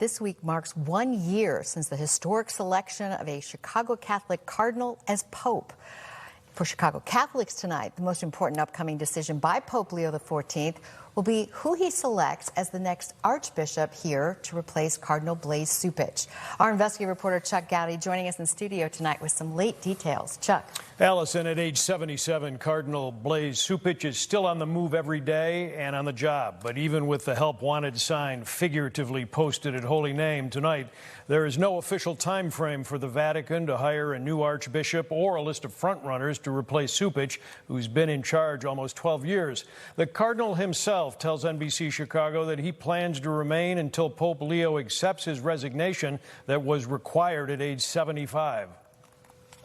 This week marks 1 year since the historic selection of a Chicago Catholic cardinal as Pope. For Chicago Catholics tonight, the most important upcoming decision by Pope Leo XIV will be who he selects as the next Archbishop here to replace Cardinal Blase Cupich. Our investigative reporter Chuck Goudie joining us in studio tonight with some late details. Chuck. Allison, at age 77, Cardinal Blase Cupich is still on the move every day and on the job. But even with the help wanted sign figuratively posted at Holy Name tonight, there is no official time frame for the Vatican to hire a new archbishop or a list of frontrunners to replace Cupich, who's been in charge almost 12 years. The cardinal himself tells NBC Chicago that he plans to remain until Pope Leo accepts his resignation that was required at age 75.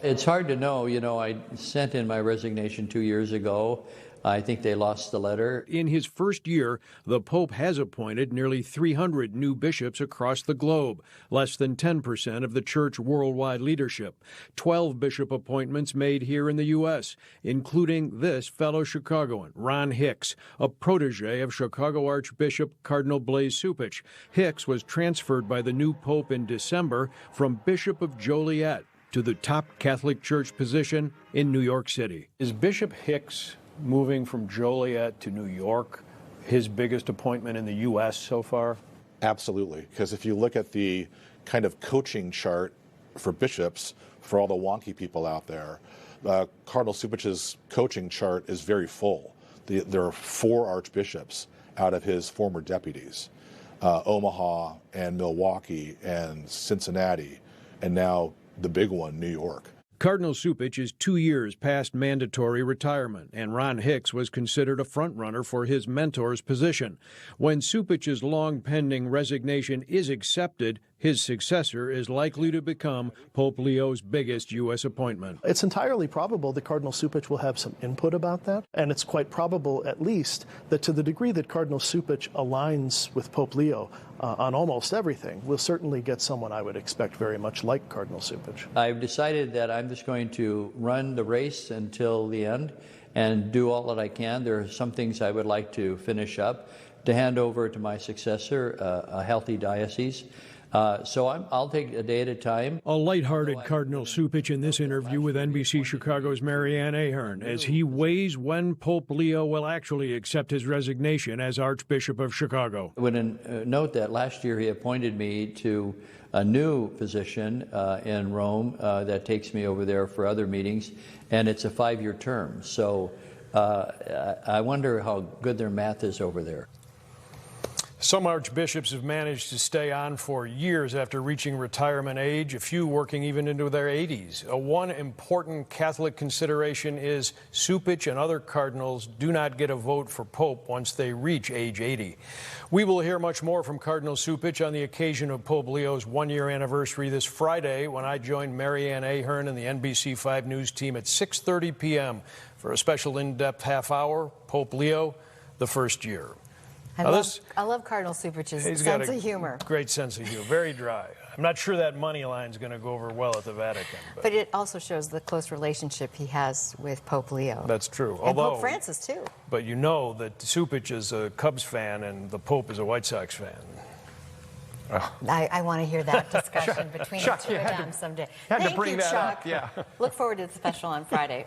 It's hard to know. I sent in my resignation 2 years ago. I think they lost the letter. In his first year, the Pope has appointed nearly 300 new bishops across the globe, less than 10% of the Church worldwide leadership. 12 bishop appointments made here in the U.S., including this fellow Chicagoan, Ron Hicks, a protege of Chicago Archbishop Cardinal Blase Cupich. Hicks was transferred by the new Pope in December from Bishop of Joliet to the top Catholic Church position in New York City. Is Bishop Hicks moving from Joliet to New York his biggest appointment in the U.S. so far? Absolutely, because if you look at the kind of coaching chart for bishops, for all the wonky people out there, Cardinal Cupich's coaching chart is very full. There are 4 archbishops out of his former deputies, Omaha and Milwaukee and Cincinnati, and now the big one, New York. Cardinal Cupich is 2 years past mandatory retirement, and Ron Hicks was considered a frontrunner for his mentor's position. When Cupich's long-pending resignation is accepted, his successor is likely to become Pope Leo's biggest U.S. appointment. It's entirely probable that Cardinal Cupich will have some input about that, and it's quite probable, at least, that to the degree that Cardinal Cupich aligns with Pope Leo on almost everything, we'll certainly get someone I would expect very much like Cardinal Cupich. I've decided that I'm just going to run the race until the end and do all that I can. There are some things I would like to finish up to hand over to my successor, a healthy diocese. So I'll take a day at a time. A lighthearted Cardinal Cupich in this interview with NBC Chicago's Marianne Ahern as he weighs when Pope Leo will actually accept his resignation as Archbishop of Chicago. I would note that last year he appointed me to a new position in Rome that takes me over there for other meetings, and it's a 5-year term. So I wonder how good their math is over there. Some archbishops have managed to stay on for years after reaching retirement age, a few working even into their 80s. One important Catholic consideration is Cupich and other cardinals do not get a vote for Pope once they reach age 80. We will hear much more from Cardinal Cupich on the occasion of Pope Leo's 1-year anniversary this Friday when I join Marianne Ahern and the NBC 5 News team at 6:30 p.m. for a special in-depth half hour, Pope Leo, the first year. I love Cardinal Cupich's sense of humor. Great sense of humor, very dry. I'm not sure that money line's going to go over well at the Vatican. But it also shows the close relationship he has with Pope Leo. That's true. And Pope Francis, too. But you know that Cupich is a Cubs fan and the Pope is a White Sox fan. Oh. I want to hear that discussion between the two of them someday. Thank you, Chuck. Look forward to the special on Friday.